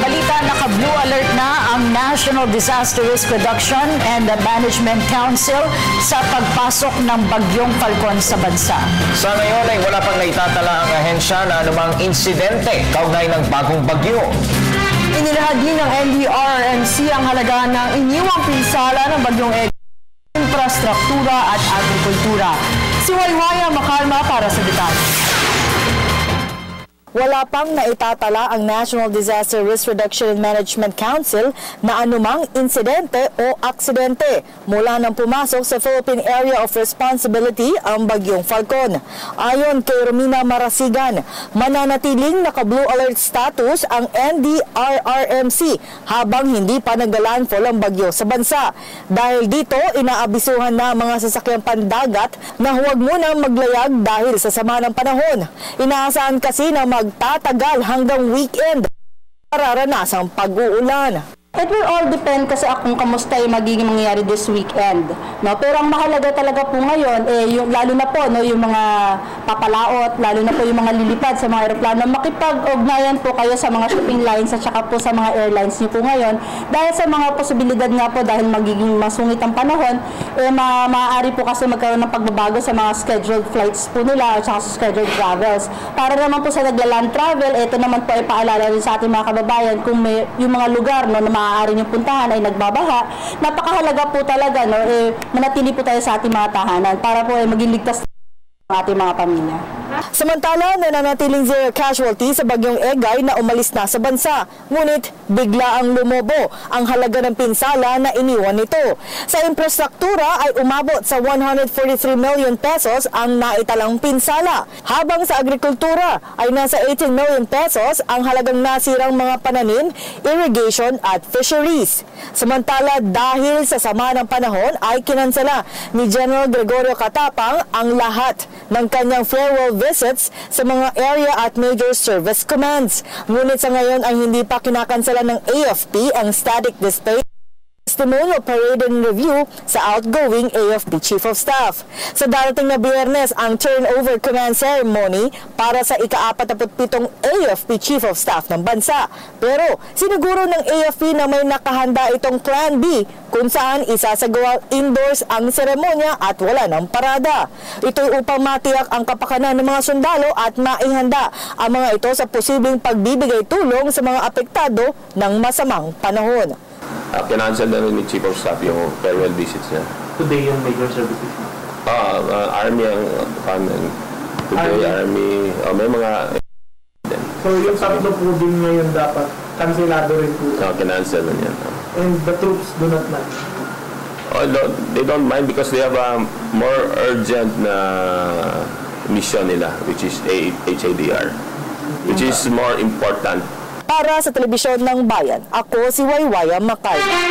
balita, naka-blue alert na ang National Disaster Risk Reduction and Management Council sa pagpasok ng bagyong Falcon sa bansa. Sa ngayon ay wala pang naitatala ang ahensya na anumang insidente kaugnay ng bagong bagyo. Inilahad din ng NDRRMC ang halaga ng iniwang pinsala ng bagyong infrastruktura at agrikultura. Si Waywaya Makalma para sa detalye. Wala pang naitatala ang National Disaster Risk Reduction and Management Council na anumang insidente o aksidente mula nang pumasok sa Philippine Area of Responsibility ang bagyong Falcon. Ayon kay Romina Marasigan, mananatiling naka-blue alert status ang NDRRMC habang hindi pa nagla-landfall ang bagyo sa bansa. Dahil dito, inaabisuhan na mga sasakyang pandagat na huwag munang maglayag dahil sa sama ng panahon. Inaasahan kasi na magtatagal hanggang weekend para ranasang pag-uulan. It will all depend kasi kung kamusta yung magiging mangyayari this weekend. No? Pero ang mahalaga talaga po ngayon, yung, lalo na po yung mga papalaot, lalo na po yung mga lilipad sa mga aeroplano, makipag-ugnayan po kayo sa mga shipping lines at saka po sa mga airlines niyo po ngayon. Dahil sa mga posibilidad nga po, dahil magiging masungit ang panahon, maaari po kasi magkaroon ng pagbabago sa mga scheduled flights po nila at saka sa scheduled travels. Para naman po sa nagla-land travel, ito naman po ay paalala rin sa ating mga kababayan kung may, yung mga lugar na maaari niyong puntahan ay nagbabaha, napakahalaga po talaga manatili po tayo sa ating mga tahanan para po maging ligtas ang ating mga pamilya. Samantala, nananatiling zero casualty sa bagyong Egay na umalis na sa bansa. Ngunit bigla ang lumobo ang halaga ng pinsala na iniwan nito. Sa infrastruktura ay umabot sa 143 million pesos ang naitalang pinsala. Habang sa agrikultura ay nasa 18 million pesos ang halagang nasirang mga pananim, irrigation at fisheries. Samantala, dahil sa sama ng panahon ay kinansela ni General Gregorio Katapang ang lahat ng kanyang farewell visits sa mga area at major service commands. Ngunit sa ngayon ay hindi pa kinakansela ng AFP ang static display testimonial parade and review sa outgoing AFP Chief of Staff. Sa darating na Biyernes ang turnover command ceremony para sa ika-47 AFP Chief of Staff ng bansa. Pero siniguro ng AFP na may nakahanda itong Plan B kung saan isasagawa indoors ang seremonya at wala ng parada. Ito'y upang matiyak ang kapakanan ng mga sundalo at maihanda ang mga ito sa posibleng pagbibigay tulong sa mga apektado ng masamang panahon. Kinansel na rin ni Chief of Staff yung farewell visits niya. Today yung major services mo? Army ang today Army, may mga... So yung tatlo po din ngayon dapat kansilado rin po? Kinansel na niya. And the troops do not mind? They don't mind because they have a more urgent na mission nila, which is HADR, which is more important. Para sa Telebisyon ng Bayan, ako si Waywaya Makalma.